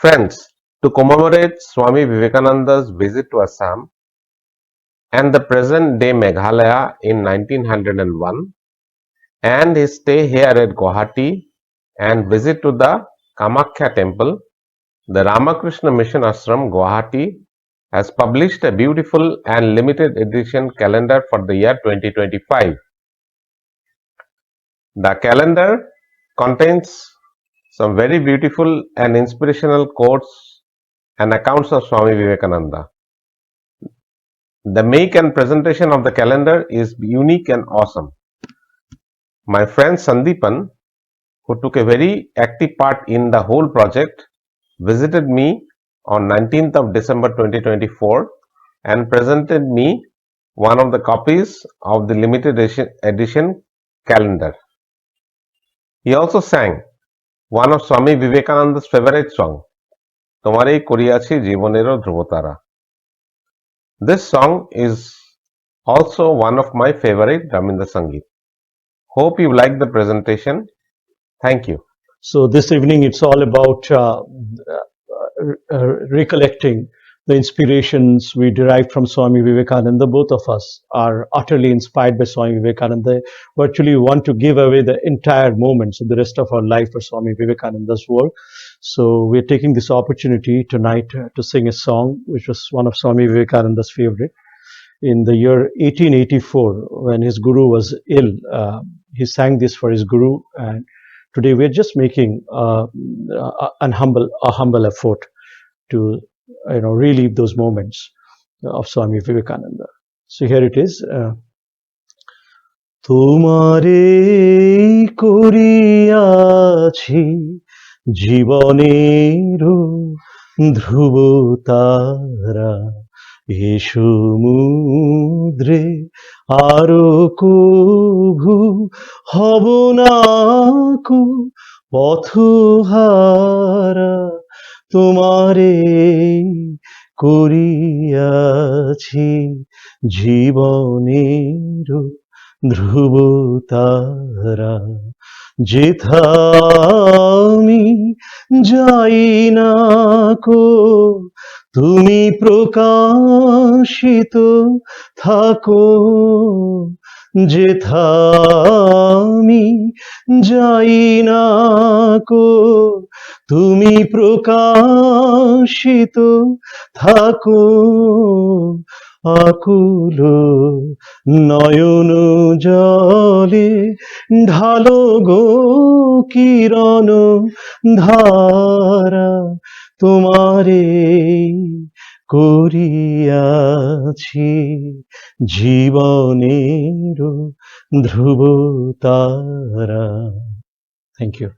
Friends, to commemorate Swami Vivekananda's visit to Assam and the present-day Meghalaya in 1901 and his stay here at Guwahati and visit to the Kamakhya temple, the Ramakrishna Mission Ashram, Guwahati has published a beautiful and limited edition calendar for the year 2025. The calendar contains some very beautiful and inspirational quotes and accounts of Swami Vivekananda. The make and presentation of the calendar is unique and awesome. My friend Sandeepan, who took a very active part in the whole project, visited me on 19th of December 2024 and presented me one of the copies of the limited edition calendar. He also sang one of Swami Vivekananda's favorite song, Tomare Koriachi Jibonero Dhruvotara. This song is also one of my favorite Raminda Sangeet. Hope you like the presentation. Thank you. So this evening it's all about recollecting the inspirations we derived from Swami Vivekananda. Both of us are utterly inspired by Swami Vivekananda. Virtually want to give away the entire moments of the rest of our life for Swami Vivekananda's work. So we're taking this opportunity tonight to sing a song which was one of Swami Vivekananda's favorite. In the year 1884, when his guru was ill, he sang this for his guru, and today we're just making a humble effort to relive those moments of Swami Vivekananda. So here it is. তোমারে করিয়াছি জীবনের ধ্রুবতারা এ সমুদ্রে আরো কভু হব না কো পথহারা তোমারে করিয়াছি জীবনের ধ্রুবতারা যেথা আমি যাই না কো তুমি প্রকাশিত থাকো যেথা আমি যাই না কো তুমি প্রকাশিত থাকো আকুল নয়ন জলে ঢালো গো কিরণ ধারা তোমারে করিয়াছি জীবনের ধ্রুবতারা। Thank you.